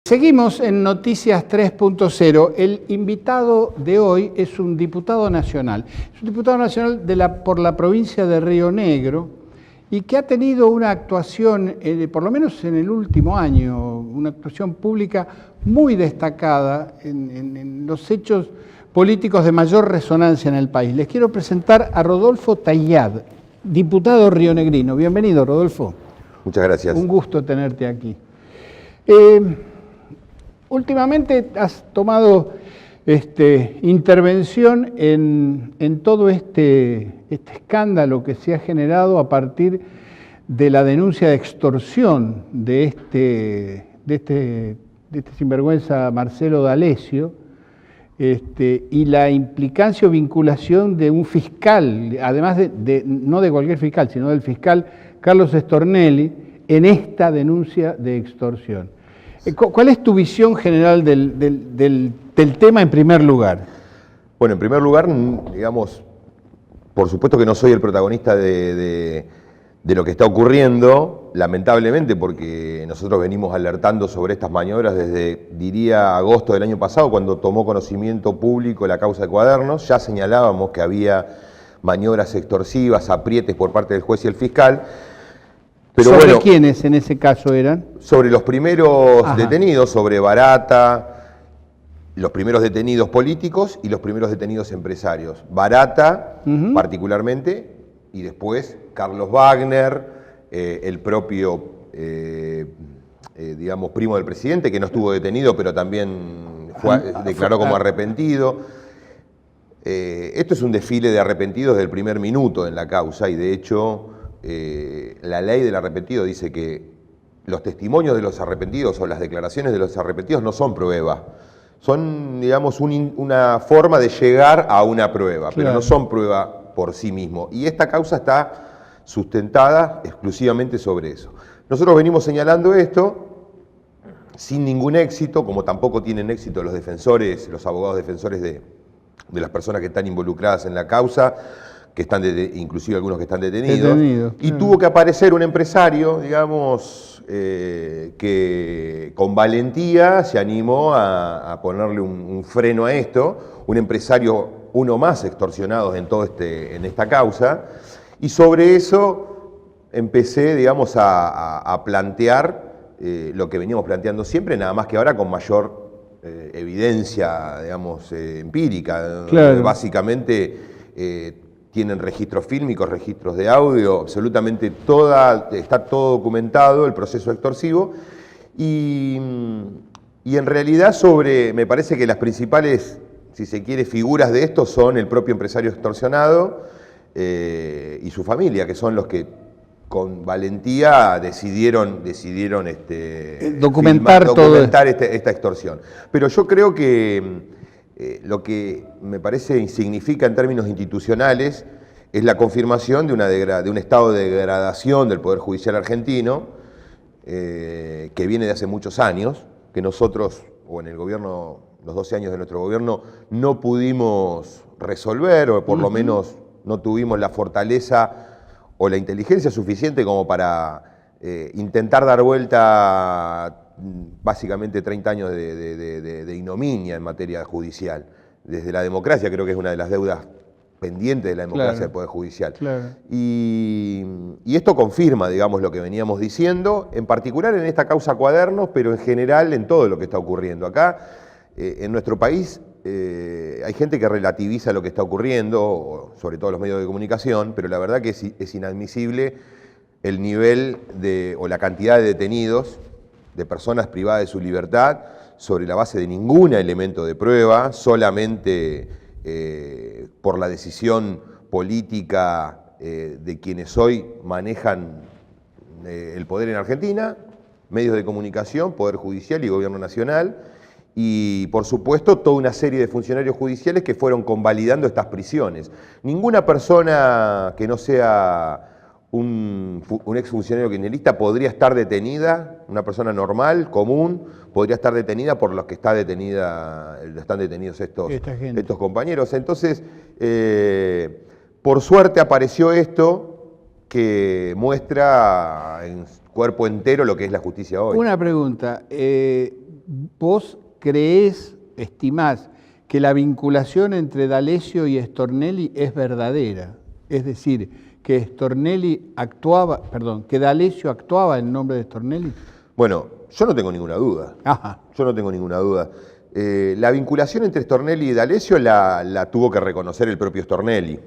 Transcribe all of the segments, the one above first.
Seguimos en Noticias 3.0. El invitado de hoy es un diputado nacional. Es un diputado nacional por la provincia de Río Negro y que ha tenido una actuación, por lo menos en el último año, una actuación pública muy destacada en los hechos políticos de mayor resonancia en el país. Les quiero presentar a Rodolfo Tayad, diputado rionegrino. Bienvenido, Rodolfo. Muchas gracias. Un gusto tenerte aquí. Últimamente has tomado intervención en todo este escándalo que se ha generado a partir de la denuncia de extorsión de este sinvergüenza Marcelo D'Alessio, y la implicancia o vinculación de un fiscal, además no de cualquier fiscal, sino del fiscal Carlos Stornelli, en esta denuncia de extorsión. ¿Cuál es tu visión general del tema en primer lugar? Bueno, en primer lugar, digamos, por supuesto que no soy el protagonista de lo que está ocurriendo, lamentablemente, porque nosotros venimos alertando sobre estas maniobras desde, diría, agosto del año pasado, cuando tomó conocimiento público la causa de Cuadernos. Ya señalábamos que había maniobras extorsivas, aprietes por parte del juez y el fiscal. Pero ¿Sobre bueno, quiénes en ese caso eran? Sobre los primeros detenidos, sobre Barata, los primeros detenidos políticos y los primeros detenidos empresarios. Barata, particularmente, y después Carlos Wagner, el propio, digamos, primo del presidente, que no estuvo detenido, pero también declaró como arrepentido. Esto es un desfile de arrepentidos del primer minuto en la causa, y de hecho la ley del arrepentido dice que los testimonios de los arrepentidos o las declaraciones de los arrepentidos no son prueba, son, digamos, una forma de llegar a una prueba, pero no son prueba por sí mismo. Y esta causa está sustentada exclusivamente sobre eso. Nosotros venimos señalando esto sin ningún éxito, como tampoco tienen éxito los defensores, los abogados defensores de las personas que están involucradas en la causa, que están inclusive algunos que están detenidos. Y tuvo que aparecer un empresario, digamos, que con valentía se animó a ponerle un freno a esto, un empresario, uno más extorsionado en esta causa, y sobre eso empecé, digamos, a plantear lo que veníamos planteando siempre, nada más que ahora con mayor evidencia, digamos, empírica. Básicamente tienen registros fílmicos, registros de audio, absolutamente está todo documentado, el proceso extorsivo, y en realidad me parece que las principales, si se quiere, figuras de esto son el propio empresario extorsionado y su familia, que son los que con valentía decidieron documentar esta extorsión. Pero yo creo que lo que me parece insignifica en términos institucionales es la confirmación de un estado de degradación del Poder Judicial argentino que viene de hace muchos años, que nosotros, o en el gobierno, los 12 años de nuestro gobierno, no pudimos resolver, o por lo menos no tuvimos la fortaleza o la inteligencia suficiente como para intentar dar vuelta básicamente 30 años de ignominia en materia judicial. Desde la democracia creo que es una de las deudas pendientes de la democracia del Poder Judicial. Y esto confirma, digamos, lo que veníamos diciendo, en particular en esta causa Cuadernos, pero en general en todo lo que está ocurriendo. Acá, en nuestro país, hay gente que relativiza lo que está ocurriendo, sobre todo los medios de comunicación, pero la verdad que es inadmisible el nivel o la cantidad de detenidos, de personas privadas de su libertad, sobre la base de ningún elemento de prueba, solamente por la decisión política de quienes hoy manejan el poder en Argentina, medios de comunicación, Poder Judicial y Gobierno Nacional, y por supuesto toda una serie de funcionarios judiciales que fueron convalidando estas prisiones. Ninguna persona que no sea un exfuncionario kirchnerista podría estar detenida, una persona normal, común, podría estar detenida por los que están detenidos estos compañeros. Entonces, por suerte apareció esto que muestra en cuerpo entero lo que es la justicia hoy. Una pregunta. vos estimás que la vinculación entre D'Alessio y Stornelli es verdadera. Es decir, que que D'Alessio actuaba en nombre de Stornelli. Bueno, yo no tengo ninguna duda. Ajá. Yo no tengo ninguna duda. La vinculación entre Stornelli y D'Alessio la tuvo que reconocer el propio Stornelli.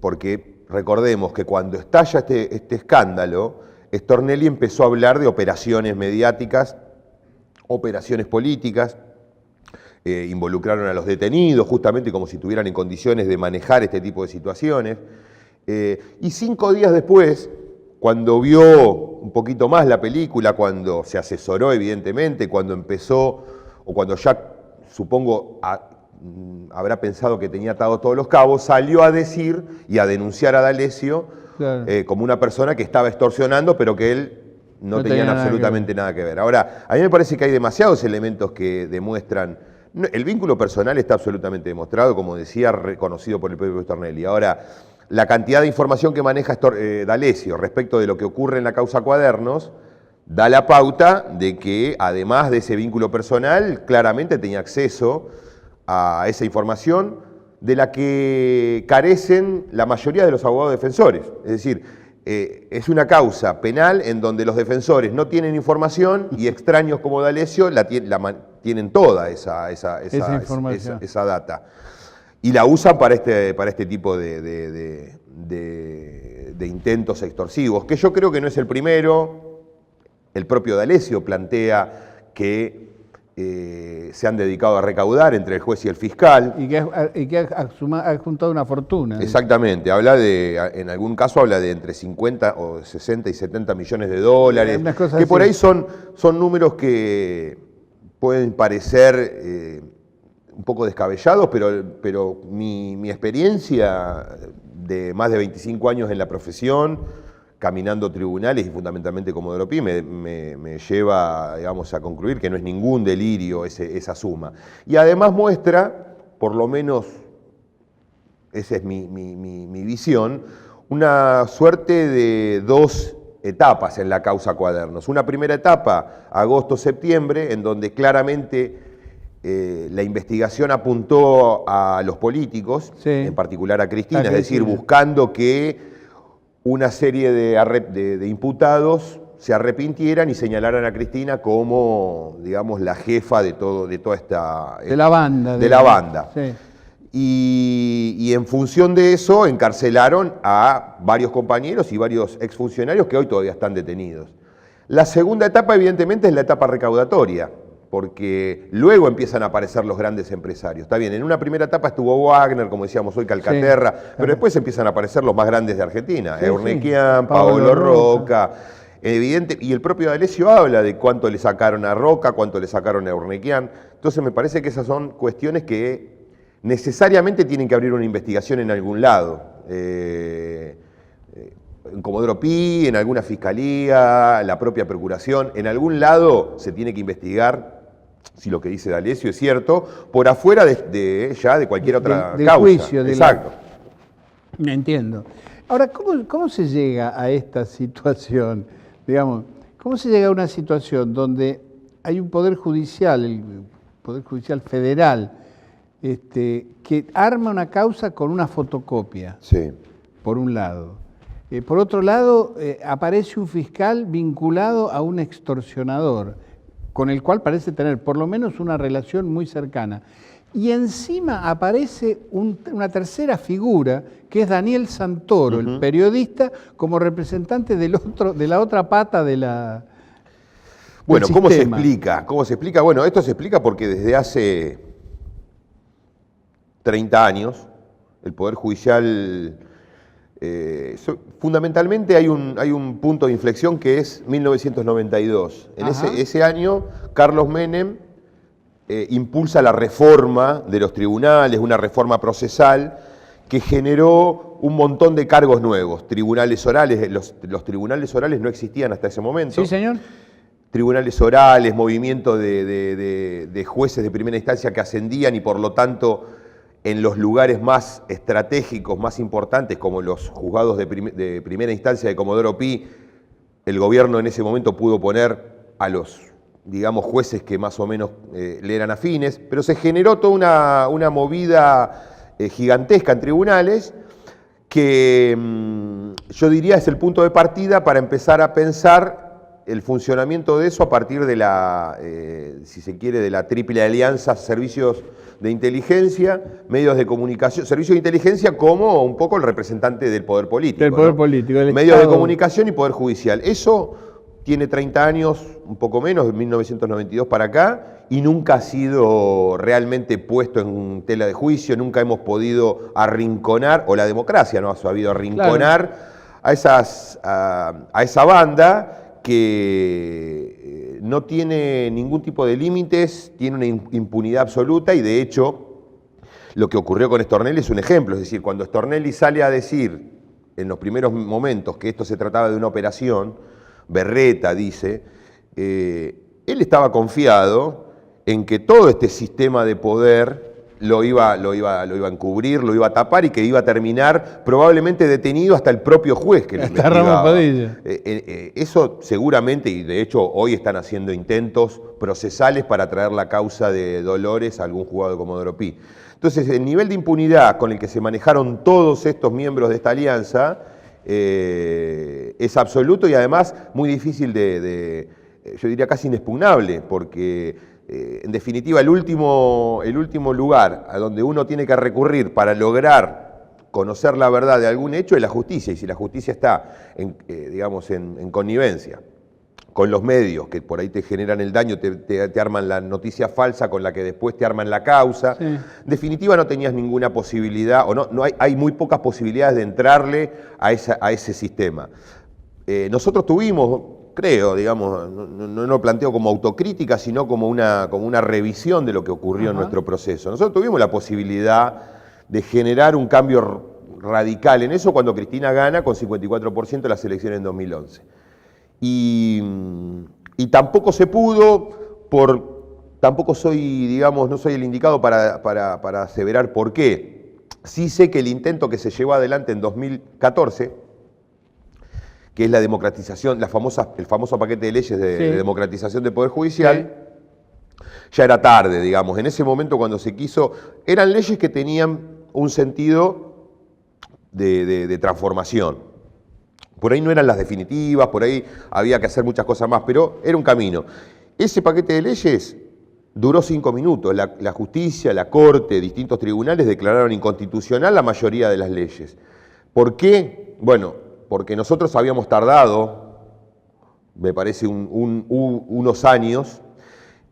Porque recordemos que cuando estalla este escándalo, Stornelli empezó a hablar de operaciones mediáticas, operaciones políticas, involucraron a los detenidos, justamente como si estuvieran en condiciones de manejar este tipo de situaciones. Y 5 días después, cuando vio un poquito más la película, cuando se asesoró evidentemente, cuando empezó, o cuando ya, supongo, habrá pensado que tenía atados todos los cabos, salió a decir y a denunciar a D'Alessio, claro, como una persona que estaba extorsionando, pero que él no tenían absolutamente nada que ver. Ahora, a mí me parece que hay demasiados elementos que demuestran. El vínculo personal está absolutamente demostrado, como decía, reconocido por el propio Stornelli. Ahora, la cantidad de información que maneja D'Alessio respecto de lo que ocurre en la causa Cuadernos da la pauta de que, además de ese vínculo personal, claramente tenía acceso a esa información de la que carecen la mayoría de los abogados defensores. Es decir, es una causa penal en donde los defensores no tienen información y extraños como D'Alessio tienen toda esa data. Y la usan para este tipo de intentos extorsivos, que yo creo que no es el primero. El propio D'Alessio plantea que se han dedicado a recaudar entre el juez y el fiscal. Y que ha juntado una fortuna. Exactamente, en algún caso habla de entre 50 o 60 y 70 millones de dólares, que por ahí son números que pueden parecer un poco descabellados, pero mi experiencia de más de 25 años en la profesión, caminando tribunales y fundamentalmente como Comodoro Pi, me lleva, digamos, a concluir que no es ningún delirio esa suma. Y además muestra, por lo menos esa es mi visión, una suerte de 2 etapas en la causa Cuadernos. Una primera etapa, agosto-septiembre, en donde claramente la investigación apuntó a los políticos, sí, en particular a Cristina, es decir, buscando que una serie de imputados se arrepintieran y señalaran a Cristina como, digamos, la jefa de toda esta... De la banda. De la banda. Sí. Y en función de eso encarcelaron a varios compañeros y varios exfuncionarios que hoy todavía están detenidos. La segunda etapa, evidentemente, es la etapa recaudatoria, porque luego empiezan a aparecer los grandes empresarios. Está bien, en una primera etapa estuvo Wagner, como decíamos hoy, Calcaterra, sí, pero después empiezan a aparecer los más grandes de Argentina, sí, Eurnequian, sí, Paolo Roca, evidente, y el propio D'Alessio habla de cuánto le sacaron a Roca, cuánto le sacaron a Eurnequian. Entonces me parece que esas son cuestiones que necesariamente tienen que abrir una investigación en algún lado. En Comodoro Pi, en alguna fiscalía, la propia procuración, en algún lado se tiene que investigar si lo que dice D'Alessio es cierto, por afuera de cualquier otra causa. Juicio, exacto. Me entiendo. Ahora, ¿cómo se llega a esta situación? Digamos, ¿cómo se llega a una situación donde hay un poder judicial, el Poder Judicial Federal, que arma una causa con una fotocopia, sí, por un lado? Por otro lado, aparece un fiscal vinculado a un extorsionador, con el cual parece tener por lo menos una relación muy cercana. Y encima aparece una tercera figura, que es Daniel Santoro, el periodista, como representante de la otra pata de la... Bueno, ¿cómo se explica? ¿Cómo se explica? Bueno, esto se explica porque desde hace 30 años el Poder Judicial... fundamentalmente hay un punto de inflexión que es 1992. En ese año, Carlos Menem impulsa la reforma de los tribunales, una reforma procesal que generó un montón de cargos nuevos. Tribunales orales, los tribunales orales no existían hasta ese momento. Sí, señor. Tribunales orales, movimiento de jueces de primera instancia que ascendían y por lo tanto en los lugares más estratégicos, más importantes, como los juzgados de primera instancia de Comodoro Pi, el gobierno en ese momento pudo poner a los digamos, jueces que más o menos le eran afines, pero se generó toda una movida gigantesca en tribunales que yo diría es el punto de partida para empezar a pensar el funcionamiento de eso a partir de la, si se quiere, de la triple alianza, servicios de inteligencia, medios de comunicación, servicios de inteligencia como un poco el representante del poder político. Del poder ¿no? político, del medios Estado. de comunicación y poder judicial. Eso tiene 30 años, un poco menos, de 1992 para acá, y nunca ha sido realmente puesto en tela de juicio, nunca hemos podido arrinconar, o la democracia no ha sabido arrinconar a esa banda que no tiene ningún tipo de límites, tiene una impunidad absoluta y de hecho lo que ocurrió con Stornelli es un ejemplo, es decir, cuando Stornelli sale a decir en los primeros momentos que esto se trataba de una operación, Berreta dice, él estaba confiado en que todo este sistema de poder lo iba a encubrir, lo iba a tapar y que iba a terminar probablemente detenido hasta el propio juez que lo investigaba. Eso seguramente, y de hecho hoy están haciendo intentos procesales para traer la causa de Dolores a algún juzgado de Comodoro Pi. Entonces, el nivel de impunidad con el que se manejaron todos estos miembros de esta alianza es absoluto y además muy difícil yo diría casi inexpugnable, porque en definitiva, el último lugar a donde uno tiene que recurrir para lograr conocer la verdad de algún hecho es la justicia, y si la justicia está, en connivencia con los medios que por ahí te generan el daño, te arman la noticia falsa con la que después te arman la causa, sí. En definitiva no tenías ninguna posibilidad, o hay muy pocas posibilidades de entrarle a ese sistema. Nosotros tuvimos, creo, digamos, no lo planteo como autocrítica, sino como una revisión de lo que ocurrió en nuestro proceso. Nosotros tuvimos la posibilidad de generar un cambio radical en eso cuando Cristina gana con 54% las elecciones en 2011. Y tampoco se pudo, tampoco soy, digamos, no soy el indicado para aseverar por qué. Sí sé que el intento que se llevó adelante en 2014, que es la democratización, el famoso paquete de leyes de democratización del Poder Judicial, ya era tarde, digamos. En ese momento cuando se quiso, eran leyes que tenían un sentido de transformación. Por ahí no eran las definitivas, por ahí había que hacer muchas cosas más, pero era un camino. Ese paquete de leyes duró 5 minutos. La justicia, la corte, distintos tribunales declararon inconstitucional la mayoría de las leyes. ¿Por qué? Bueno, porque nosotros habíamos tardado, me parece, unos años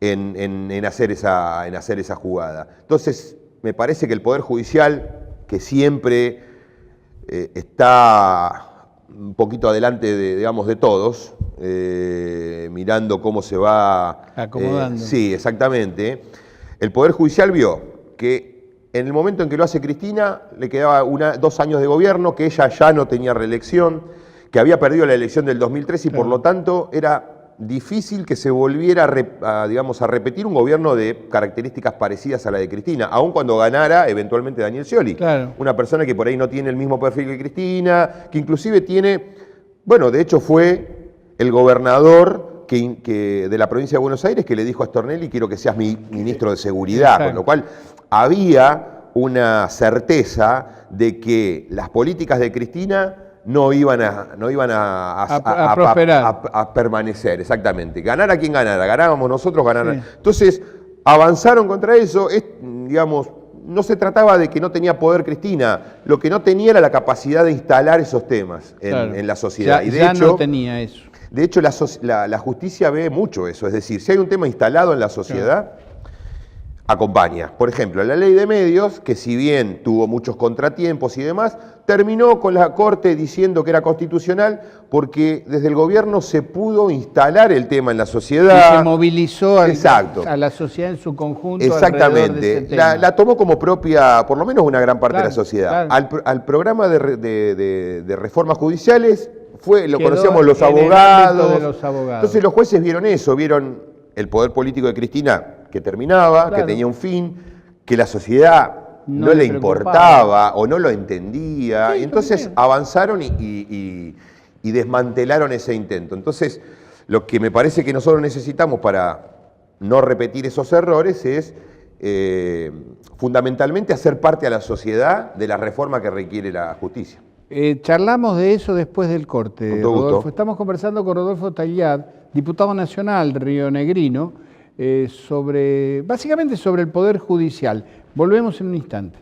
en hacer esa jugada. Entonces, me parece que el Poder Judicial, que siempre está un poquito adelante de todos, mirando cómo se va acomodando. Sí, exactamente. El Poder Judicial vio que en el momento en que lo hace Cristina, le quedaba 2 años de gobierno, que ella ya no tenía reelección, que había perdido la elección del 2013 y por lo tanto era difícil que se volviera a repetir un gobierno de características parecidas a la de Cristina, aun cuando ganara eventualmente Daniel Scioli. Claro. Una persona que por ahí no tiene el mismo perfil que Cristina, que inclusive tiene, bueno, de hecho fue el gobernador de la provincia de Buenos Aires que le dijo a Stornelli, quiero que seas mi ministro de Seguridad, exacto. Con lo cual había una certeza de que las políticas de Cristina no iban a prosperar. A permanecer, exactamente. Ganara quien ganara, ganábamos nosotros, ganaran. Sí. Entonces, avanzaron contra eso, digamos, no se trataba de que no tenía poder Cristina, lo que no tenía era la capacidad de instalar esos temas en la sociedad. Y de hecho, no tenía eso. De hecho, la justicia ve mucho eso, es decir, si hay un tema instalado en la sociedad, acompaña. Por ejemplo, la ley de medios, que si bien tuvo muchos contratiempos y demás, terminó con la Corte diciendo que era constitucional porque desde el gobierno se pudo instalar el tema en la sociedad. Y se movilizó a la sociedad en su conjunto. Exactamente. La tomó como propia, por lo menos una gran parte de la sociedad. Claro. Al programa de reformas judiciales lo conocíamos los abogados. Entonces los jueces vieron eso, vieron el poder político de Cristina que terminaba, claro. Que tenía un fin, que la sociedad no le importaba o no lo entendía. Sí, y entonces avanzaron y desmantelaron ese intento. Entonces, Lo que me parece que nosotros necesitamos para no repetir esos errores es fundamentalmente hacer parte a la sociedad de la reforma que requiere la justicia. Charlamos de eso después del corte, Con todo Rodolfo. gusto. Estamos conversando con Rodolfo Tagliad, diputado nacional rionegrino, básicamente sobre el Poder Judicial. Volvemos en un instante.